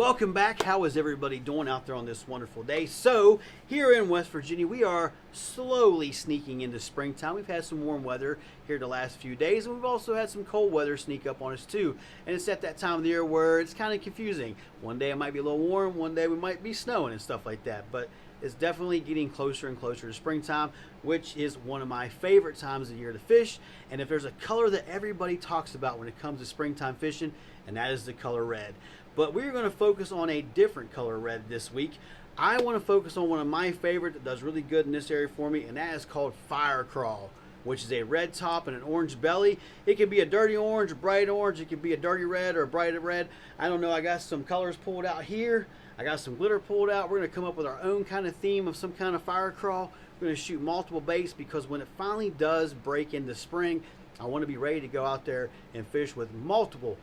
Welcome back. How is everybody doing out there on this wonderful day? So, here in West Virginia, we are slowly sneaking into springtime. We've had some warm weather here the last few days, and we've also had some cold weather sneak up on us too. And it's at that time of the year where it's kind of confusing. One day it might be a little warm, one day we might be snowing and stuff like that. But it's definitely getting closer and closer to springtime, which is one of my favorite times of the year to fish. And if there's a color that everybody talks about when it comes to springtime fishing, and that is the color red. But we're going to focus on a different color red this week. I want to focus on one of my favorite that does really good in this area for me, and that is called Fire Craw, which is a red top and an orange belly. It can be a dirty orange, a bright orange, it can be a dirty red or a bright red. I don't know, I got some colors pulled out here. I got some glitter pulled out. We're going to come up with our own kind of theme of some kind of Fire Craw. We're going to shoot multiple baits because when it finally does break into spring, I want to be ready to go out there and fish with multiple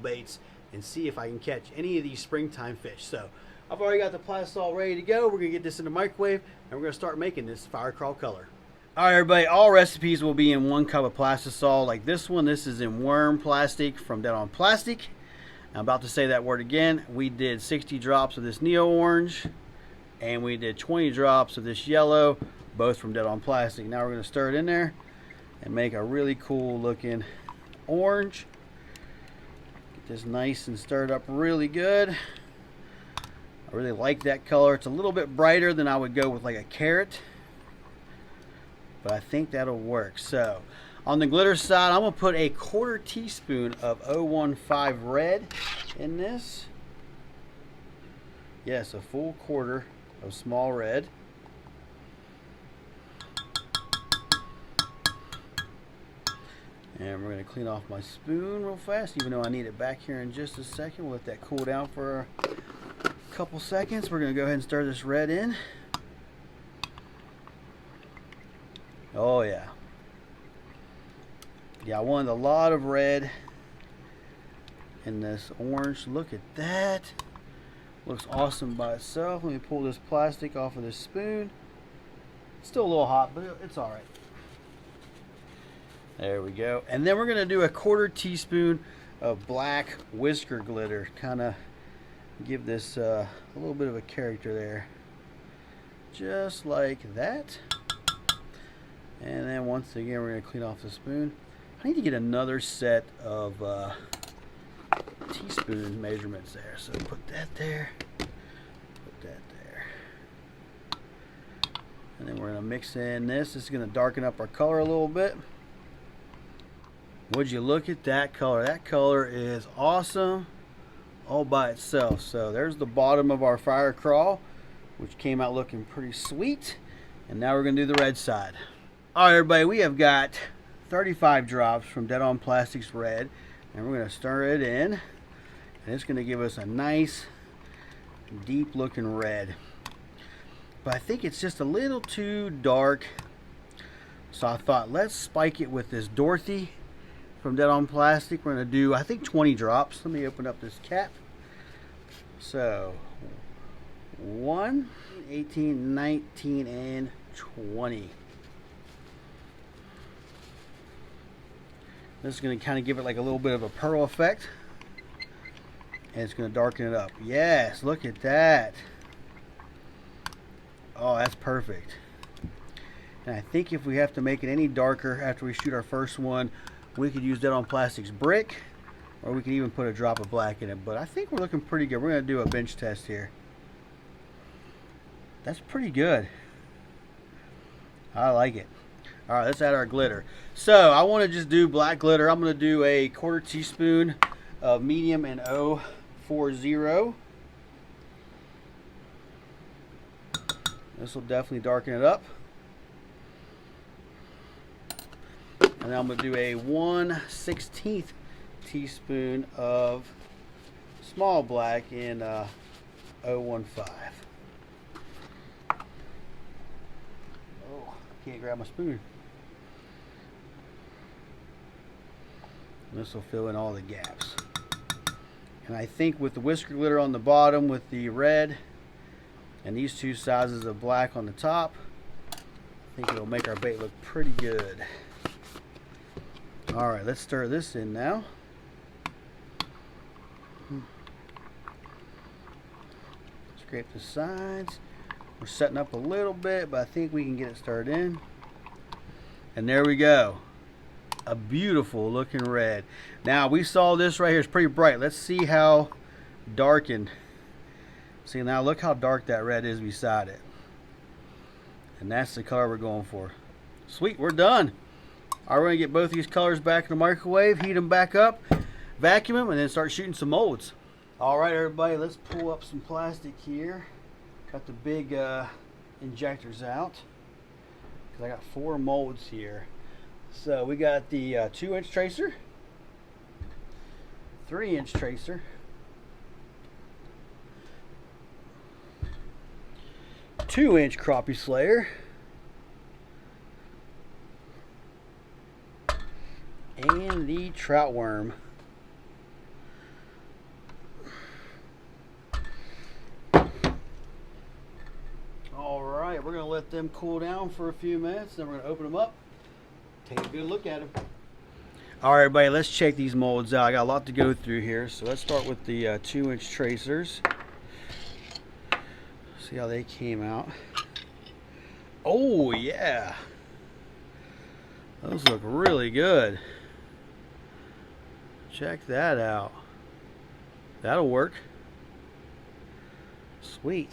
baits and see if I can catch any of these springtime fish. So I've already got the plastisol ready to go. We're going to get this in the microwave and we're going to start making this Fire Craw color. All right, everybody, all recipes will be in 1 cup of plastisol like this one. This is in worm plastic from Dead On Plastic. I'm about to say that word again. We did 60 drops of this neo orange and we did 20 drops of this yellow, both from Dead On Plastic. Now we're going to stir it in there and make a really cool looking orange. Get this nice and stirred up really good. I really like that color. It's a little bit brighter than I would go with like a carrot, but I think that'll work. So on the glitter side, I'm going to put a 1/4 teaspoon of 015 red in this. Yes, a full 1/4 of small red. And we're going to clean off my spoon real fast, even though I need it back here in just a second. We'll let that cool down for a couple seconds. We're going to go ahead and stir this red in. Oh yeah. Yeah, I wanted a lot of red in this orange. Look at that. Looks awesome by itself. Let me pull this plastic off of this spoon. It's still a little hot, but it's all right. There we go. And then we're going to do a 1/4 teaspoon of black whisker glitter. Kind of give this a little bit of a character there. Just like that. And then once again, we're going to clean off the spoon. I need to get another set of teaspoon measurements there. So put that there. Put that there. And then we're going to mix in this. This is going to darken up our color a little bit. Would you look at that color? That color is awesome all by itself. So there's the bottom of our Fire Craw, which came out looking pretty sweet. And now we're going to do the red side. All right, everybody, we have got 35 drops from Dead On Plastic's red, and we're going to stir it in, and it's going to give us a nice deep looking red. But I think it's just a little too dark, so I thought let's spike it with this Dorothy from Dead On Plastic. We're going to do, I think, 20 drops. Let me open up this cap. So 1, 18, 19, and 20. This is going to kind of give it like a little bit of a pearl effect. And it's going to darken it up. Yes, look at that. Oh, that's perfect. And I think if we have to make it any darker after we shoot our first one, we could use Dead On Plastic's brick, or we could even put a drop of black in it. But I think we're looking pretty good. We're going to do a bench test here. That's pretty good. I like it. All right, let's add our glitter. So I want to just do black glitter. I'm going to do a 1/4 teaspoon of medium and 040. This will definitely darken it up. And I'm going to do a 1/16 teaspoon of small black in 015. Oh, can't grab my spoon. This will fill in all the gaps. And I think with the whisker glitter on the bottom with the red and these two sizes of black on the top, I think it'll make our bait look pretty good. All right, let's stir this in now. Scrape the sides. We're setting up a little bit, but I think we can get it started in. And there we go. A beautiful looking red. Now we saw this right here. It's pretty bright. Let's see how darkened. See, now look how dark that red is beside it. And that's the color we're going for. Sweet, we're done. All right, we're gonna get both these colors back in the microwave, heat them back up, vacuum them, and then start shooting some molds. All right, everybody, let's pull up some plastic here. Got the big injectors out, because I got 4 molds here. So we got the 2-inch tracer, 3-inch tracer, 2-inch crappie slayer, and the trout worm. All right, we're going to let them cool down for a few minutes, then we're going to open them up, take a good look at them. All right, everybody, let's check these molds out. I got a lot to go through here, so let's start with the 2-inch tracers. See how they came out. Oh, yeah. Those look really good. Check that out. That'll work. Sweet.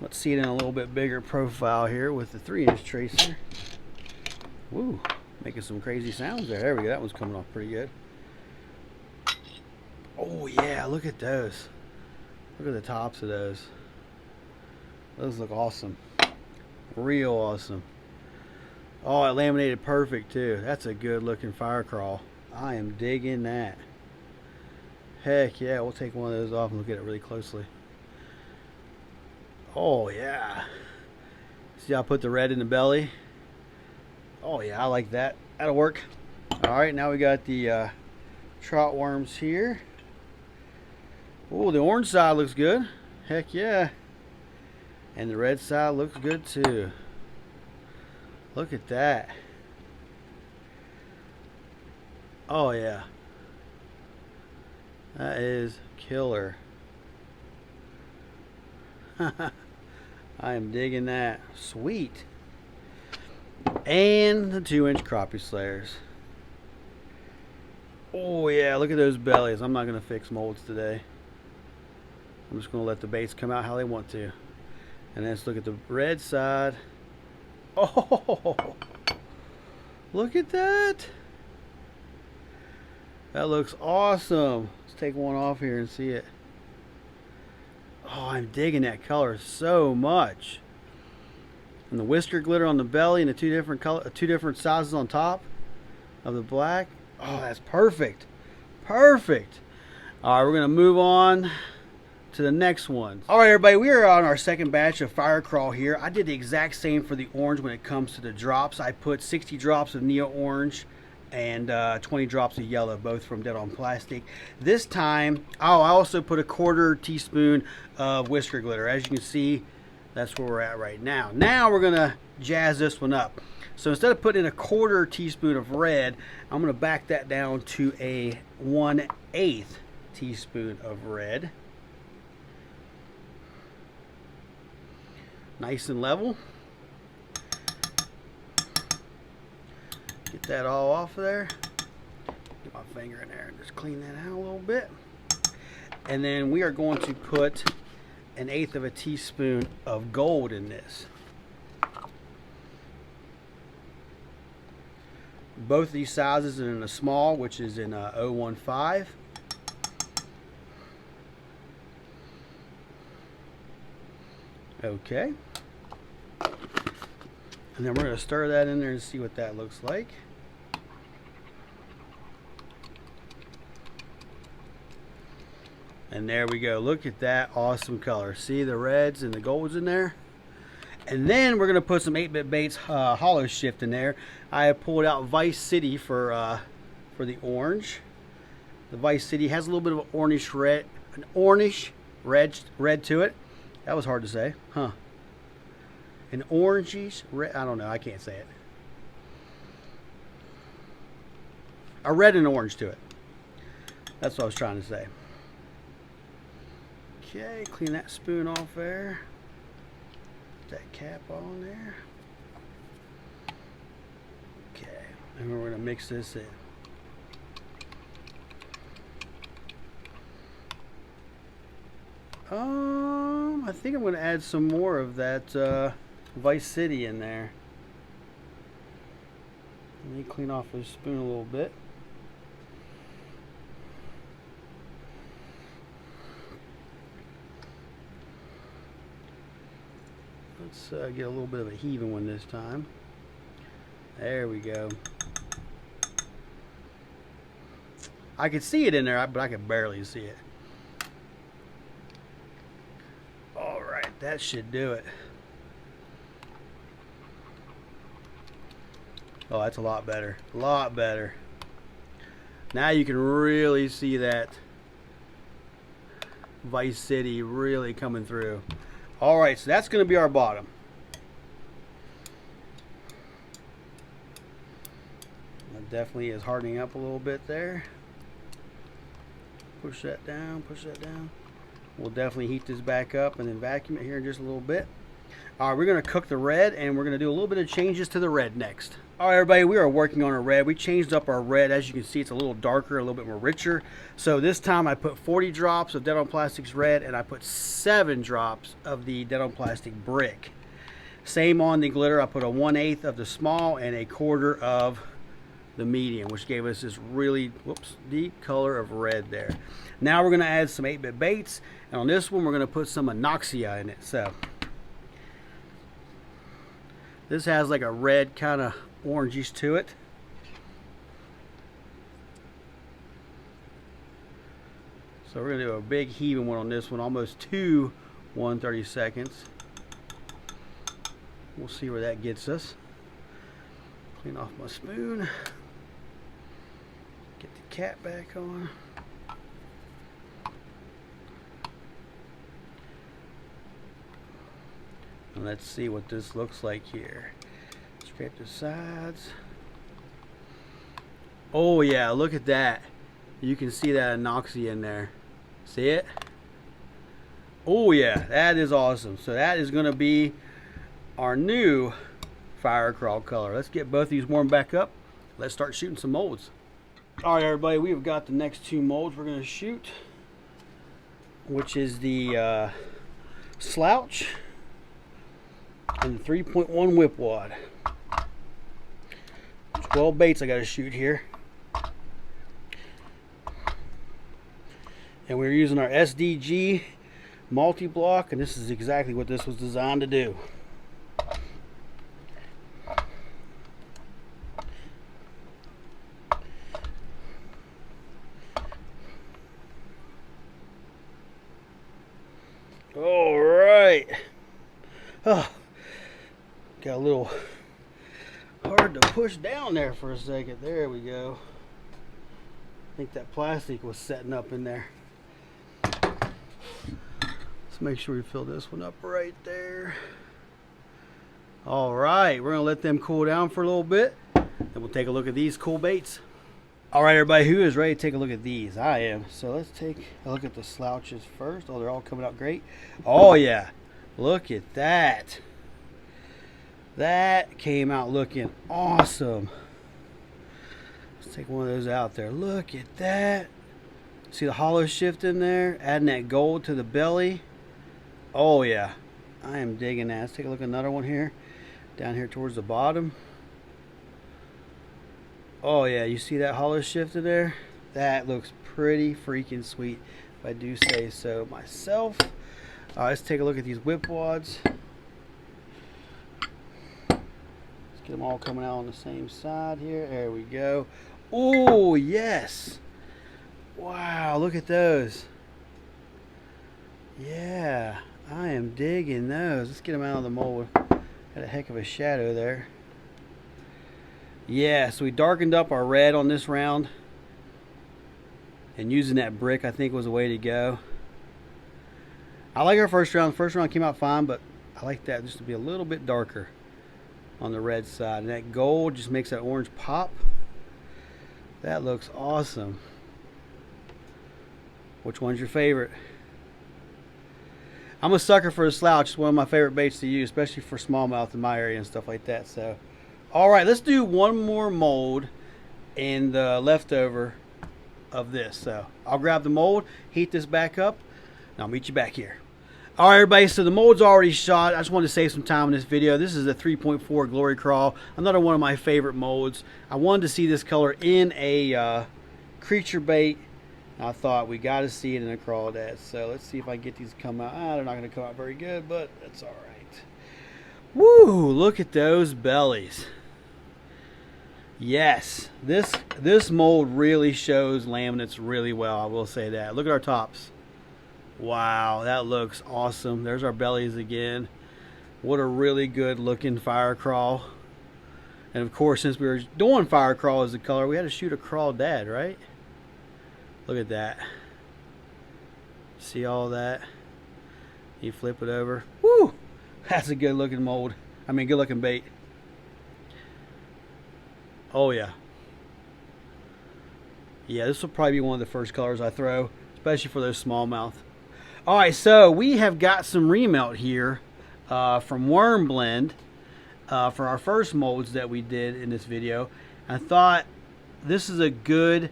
Let's see it in a little bit bigger profile here with the 3-inch tracer. Woo, making some crazy sounds there. There we go. That one's coming off pretty good. Oh yeah, look at those. Look at the tops of those. Those look awesome. Real awesome. Oh, it laminated perfect too. That's a good looking Fire Craw. I am digging that. Heck yeah, we'll take one of those off and look at it really closely. Oh yeah. See how I put the red in the belly? Oh yeah, I like that. That'll work. Alright, now we got the trout worms here. Oh, the orange side looks good. Heck yeah. And the red side looks good too. Look at that. Oh yeah. That is killer. I am digging that. Sweet. And the 2-inch crappie slayers. Oh yeah, look at those bellies. I'm not going to fix molds today. I'm just going to let the baits come out how they want to. And let's look at the red side. Oh, look at that. That looks awesome. Let's take one off here and see it. Oh, I'm digging that color so much. And the whisker glitter on the belly and the two different sizes on top of the black. Oh, that's perfect. Perfect. All right, we're going to move on to the next one. All right, everybody, we are on our second batch of Fire Craw here. I did the exact same for the orange when it comes to the drops. I put 60 drops of Neo Orange and 20 drops of yellow, both from Dead on Plastic. This time, I also put a 1/4 teaspoon of whisker glitter. As you can see, that's where we're at right now. Now we're gonna jazz this one up. So instead of putting in a 1/4 teaspoon of red, I'm gonna back that down to a 1/8 teaspoon of red. Nice and level. Get that all off of there. Get my finger in there and just clean that out a little bit. And then we are going to put 1/8 of a teaspoon of gold in this. Both of these sizes are in a small, which is in 015. Okay. And then we're going to stir that in there and see what that looks like. And there we go. Look at that awesome color. See the reds and the golds in there? And then we're going to put some 8-bit baits Holoshift in there. I have pulled out Vice City for the orange. The Vice City has a little bit of an orangish red to it. That was hard to say, huh? An orangish red. I don't know. I can't say it. A red and orange to it. That's what I was trying to say. Okay, clean that spoon off there. Put that cap on there. Okay, and we're going to mix this in. I think I'm going to add some more of that Vice City in there. Let me clean off this spoon a little bit. Let's get a little bit of a heaving one this time. There we go. I could see it in there, but I could barely see it. Alright, that should do it. Oh, that's a lot better. A lot better. Now you can really see that Vice City really coming through. Alright, so that's going to be our bottom. That definitely is hardening up a little bit there. Push that down, push that down. We'll definitely heat this back up and then vacuum it here in just a little bit. Alright, we're going to cook the red, and we're going to do a little bit of changes to the red next. Alright everybody, we are working on a red. We changed up our red. As you can see, it's a little darker, a little bit more richer. So this time I put 40 drops of Dead on Plastic's red, and I put 7 drops of the Dead on Plastic brick. Same on the glitter. I put a 1/8 of the small and a 1/4 of the medium, which gave us this really deep color of red there. Now we're going to add some 8-bit baits, and on this one we're going to put some Anoxia in it. So this has like a red kind of orangish to it. So we're going to do a big heaving one on this one, almost 2 1/32. We'll see where that gets us. Clean off my spoon. Get the cap back on. And let's see what this looks like here. Scrape the sides. Oh yeah, look at that. You can see that Anoxia in there. See it? Oh yeah, that is awesome. So that is going to be our new Fire Craw color. Let's get both these warmed back up. Let's start shooting some molds. Alright everybody, we've got the next 2 molds we're going to shoot, which is the Slouch and the 3.1 whip wad. 12 baits I got to shoot here. And we're using our SDG multi-block, and this is exactly what this was designed to do. All right. Oh, got a little hard to push down there for a second. There we go. I think that plastic was setting up in there. Let's make sure we fill this one up right there. All right, we're gonna let them cool down for a little bit, and we'll take a look at these cool baits. All right, everybody, who is ready to take a look at these? I am. So let's take a look at the Slouches first. Oh, they're all coming out great. Oh yeah, look at that. That came out looking awesome. Let's take one of those out there. Look at that. See the Holoshift in there? Adding that gold to the belly. Oh yeah, I am digging that. Let's take a look at another one here. Down here towards the bottom. Oh yeah, you see that Holoshift in there? That looks pretty freaking sweet, if I do say so myself. Let's take a look at these whip wads. Let's get them all coming out on the same side here. There we go. Oh yes. Wow, look at those. Yeah, I am digging those. Let's get them out of the mold. Got a heck of a shadow there. Yeah, so we darkened up our red on this round, and using that brick I think was the way to go. I like our first round. The first round came out fine, but I like that just to be a little bit darker on the red side, and that gold just makes that orange pop. That looks awesome. Which one's your favorite? I'm a sucker for a slouch. It's one of my favorite baits to use, especially for smallmouth in my area and stuff like that. So, all right, let's do one more mold and the leftover of this. So I'll grab the mold, heat this back up, and I'll meet you back here. All right, everybody, so the mold's already shot. I just wanted to save some time in this video. This is a 3.4 Glory Craw, another one of my favorite molds. I wanted to see this color in a creature bait. I thought we got to see it in a crawdad. So let's see if I can get these to come out. They're not going to come out very good, but that's all right. Woo, look at those bellies. Yes, this mold really shows laminates really well, I will say that. Look at our tops. Wow, that looks awesome. There's our bellies again. What a really good looking Fire Craw. And of course, since we were doing Fire Craw as the color, we had to shoot a crawdad, right? Look at that. See all that? You flip it over. Woo! That's a good looking mold. I mean, good looking bait. Oh yeah. Yeah, this will probably be one of the first colors I throw, especially for those smallmouth. Alright, so we have got some remelt here from Worm Blend for our first molds that we did in this video. I thought this is a good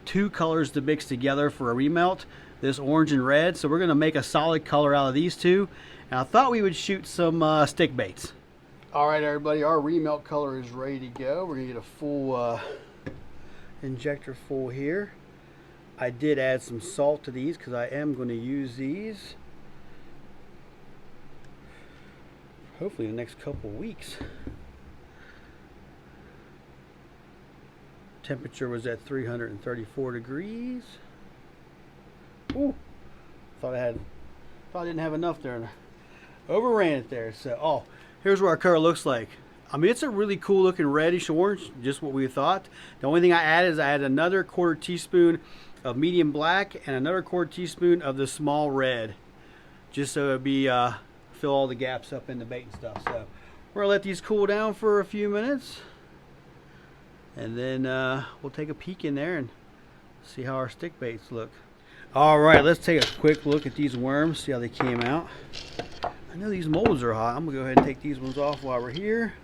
two colors to mix together for a remelt, this orange and red. So we're going to make a solid color out of these two. And I thought we would shoot some stick baits. Alright, everybody, our remelt color is ready to go. We're going to get a full injector full here. I did add some salt to these because I am going to use these hopefully in the next couple weeks. Temperature was at 334 degrees. Ooh, thought I didn't have enough there, and I overran it there. So, oh, here's what our color looks like. I mean, it's a really cool looking reddish orange, just what we thought. The only thing I added is I added another quarter teaspoon of medium black and another quarter teaspoon of the small red, just so it'd be fill all the gaps up in the bait and stuff. So we're gonna let these cool down for a few minutes, and then we'll take a peek in there and see how our stick baits look. All right, let's take a quick look at these worms, see how they came out. I know these molds are hot. I'm gonna go ahead and take these ones off while we're here,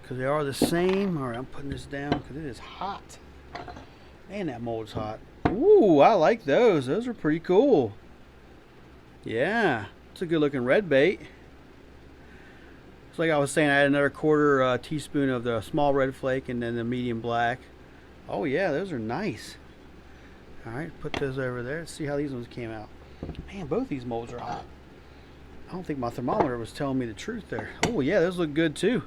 because they are the same. All right, I'm putting this down because it is hot. Man, that mold's hot. Ooh, I like those. Those are pretty cool. Yeah, it's a good looking red bait. It's like I was saying, I added another quarter teaspoon of the small red flake and then the medium black. Oh yeah, those are nice. All right, put those over there. Let's see how these ones came out. Man, both these molds are hot. I don't think my thermometer was telling me the truth there. Oh yeah, those look good too.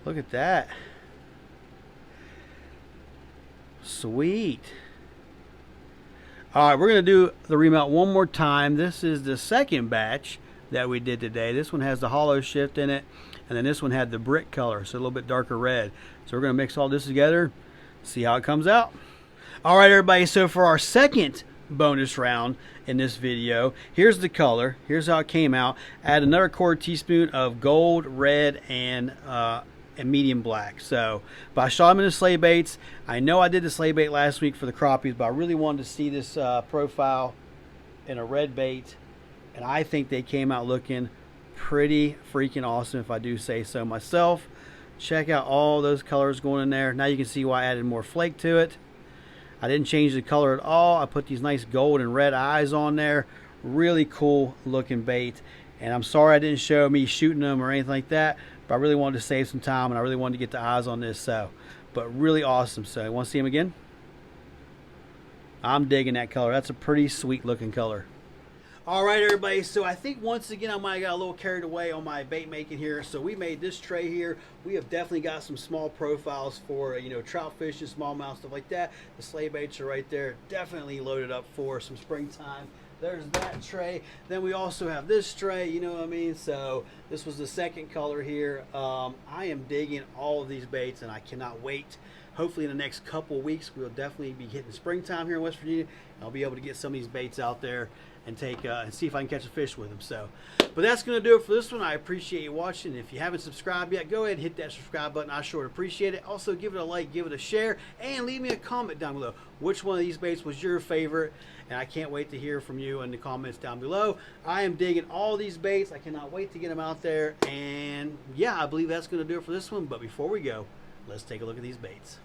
Look at that. Sweet. All right, we're going to do the remelt one more time. This is the second batch that we did today. This one has the Holoshift in it, and then this one had the brick color, so a little bit darker red. So we're going to mix all this together, see how it comes out. All right, everybody, so for our second bonus round in this video, here's the color. Here's how it came out. Add another quarter teaspoon of gold, red, and medium black. So, but I shot them in the sleigh baits. I know I did the sleigh bait last week for the crappies, but I really wanted to see this profile in a red bait, and I think they came out looking pretty freaking awesome, if I do say so myself. Check out all those colors going in there. Now you can see why I added more flake to it. I didn't change the color at all. I put these nice gold and red eyes on there. Really cool looking bait. And I'm sorry I didn't show me shooting them or anything like that, but I really wanted to save some time, and I really wanted to get the eyes on this. So, but really awesome. So, you want to see them again? I'm digging that color. That's a pretty sweet looking color. All right, everybody. So I think once again I might have got a little carried away on my bait making here. So we made this tray here. We have definitely got some small profiles for trout fishing, smallmouth, stuff like that. The sleigh baits are right there. Definitely loaded up for some springtime. There's that tray. Then we also have this tray, you know what I mean? So this was the second color here. I am digging all of these baits, and I cannot wait hopefully in the next couple of weeks we'll definitely be hitting springtime here in West Virginia. I'll be able to get some of these baits out there and take and see if I can catch a fish with them. So, but that's going to do it for this one. I appreciate you watching. If you haven't subscribed yet, go ahead and hit that subscribe button. I sure appreciate it. Also, give it a like, give it a share, and leave me a comment down below. Which one of these baits was your favorite? And I can't wait to hear from you in the comments down below. I am digging all these baits. I cannot wait to get them out there. And yeah, I believe that's going to do it for this one. But before we go, let's take a look at these baits.